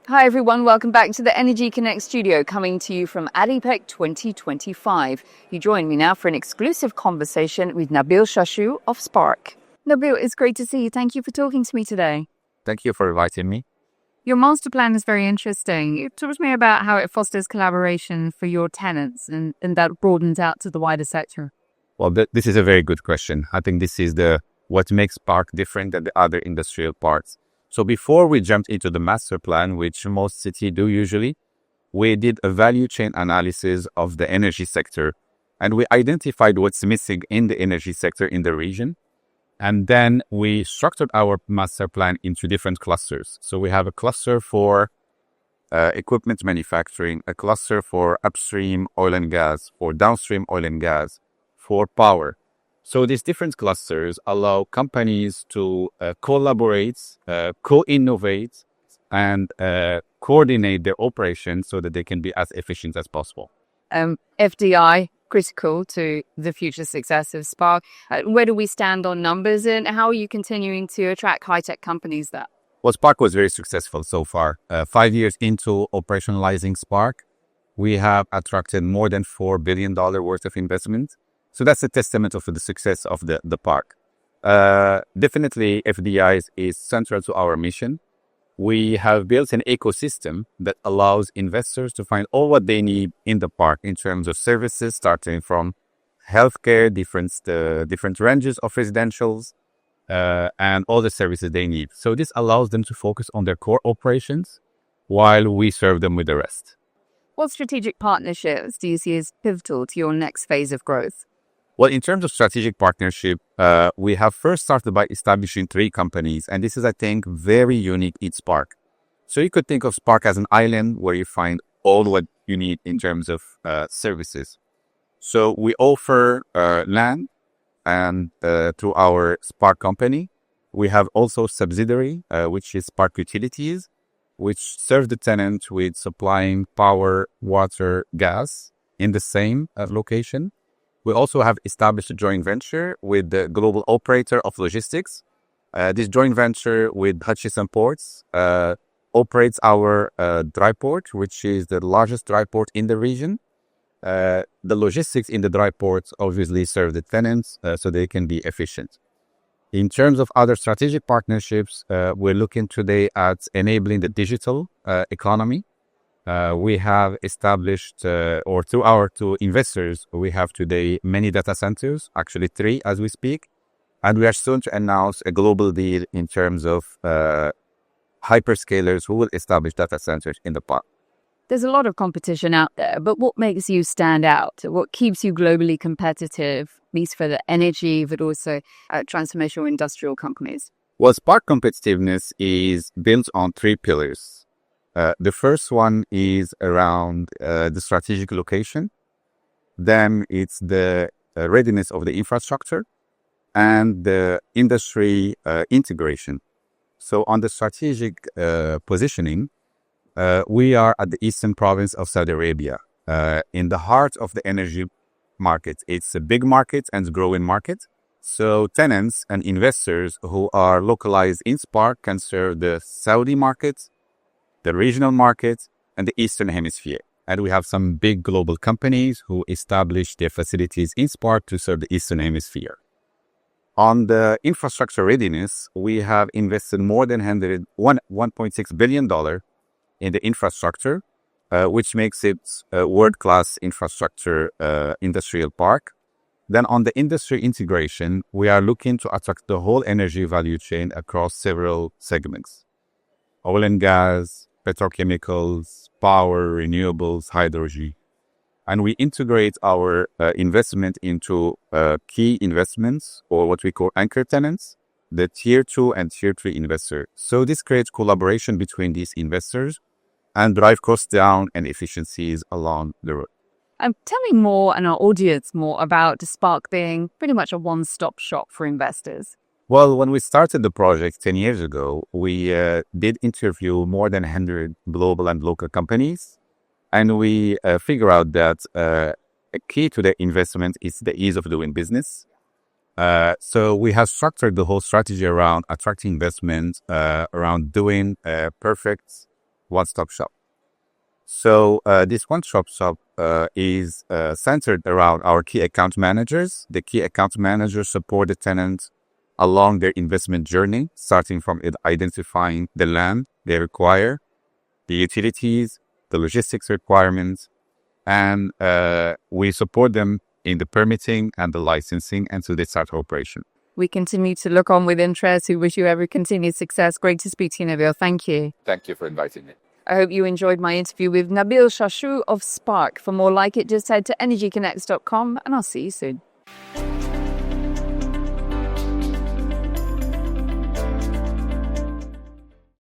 Hi everyone, welcome back to the Energy Connect studio, coming to you from ADIPEC 2025. You join me now for an exclusive conversation with Nabil Chaachou of Spark. Nabil, it's great to see you. Thank you for talking to me today. Thank you for inviting me. Your master plan is very interesting. Talk to me about how it fosters collaboration for your tenants and that broadens out to the wider sector. Well, this is a very good question. I think this is what makes Spark different than the other industrial parts. So before we jumped into the master plan, which most cities do usually, we did a value chain analysis of the energy sector, and we identified what's missing in the energy sector in the region. And then we structured our master plan into different clusters. So we have a cluster for equipment manufacturing, a cluster for upstream oil and gas, for downstream oil and gas, for power. So these different clusters allow companies to collaborate, co-innovate, and coordinate their operations so that they can be as efficient as possible. FDI, critical to the future success of Spark. Where do we stand on numbers, and how are you continuing to attract high-tech companies there? Well, Spark was very successful so far. 5 years into operationalizing Spark, we have attracted more than $4 billion worth of investment. So that's a testament of the success of the park. Definitely, FDI is central to our mission. We have built an ecosystem that allows investors to find all what they need in the park in terms of services, starting from healthcare, different ranges of residentials, and all the services they need. So this allows them to focus on their core operations while we serve them with the rest. What strategic partnerships do you see as pivotal to your next phase of growth? Well, in terms of strategic partnership, we have first started by establishing 3 companies, and this is, I think, very unique in Spark. So you could think of Spark as an island where you find all what you need in terms of services. So we offer land, and through our Spark company, we have also subsidiary, which is Spark Utilities, which serves the tenant with supplying power, water, gas in the same location. We also have established a joint venture with the global operator of logistics. This joint venture with Hutchison Ports operates our dry port, which is the largest dry port in the region. The logistics in the dry ports obviously serve the tenants so they can be efficient. In terms of other strategic partnerships, we're looking today at enabling the digital economy. We have established, or through our 2 investors, we have today many data centers, actually 3 as we speak. And we are soon to announce a global deal in terms of hyperscalers who will establish data centers in the park. There's a lot of competition out there, but what makes you stand out? What keeps you globally competitive, at least for the energy, but also transformational industrial companies? Well, Spark competitiveness is built on 3 pillars. The first one is around the strategic location. Then it's the readiness of the infrastructure and the industry integration. So on the strategic positioning, we are at the eastern province of Saudi Arabia, in the heart of the energy market. It's a big market and growing market. So tenants and investors who are localized in Spark can serve the Saudi market, the regional market, and the Eastern Hemisphere. And we have some big global companies who establish their facilities in Spark to serve the Eastern Hemisphere. On the infrastructure readiness, we have invested more than $1.6 billion in the infrastructure, which makes it a world-class infrastructure industrial park. Then on the industry integration, we are looking to attract the whole energy value chain across several segments: oil and gas, petrochemicals, power, renewables, hydrogen. And we integrate our investment into key investments, or what we call anchor tenants, the tier 2 and tier 3 investors. So this creates collaboration between these investors and drive costs down and efficiencies along the road. Tell me more, and our audience more, about Spark being pretty much a one-stop shop for investors. Well, when we started the project 10 years ago, we did interview more than 100 global and local companies. And we figure out that a key to the investment is the ease of doing business. So we have structured the whole strategy around attracting investment, around doing perfect one-stop shop. So this one-stop shop is centered around our key account managers. The key account managers support the tenants along their investment journey, starting from identifying the land they require, the utilities, the logistics requirements, and we support them in the permitting and the licensing until they start operation. We continue to look on with interest. We wish you every continued success. Great to speak to you, Nabil. Thank you. Thank you for inviting me. I hope you enjoyed my interview with Nabil Chaachou of Spark. For more like it, just head to energyconnects.com and I'll see you soon.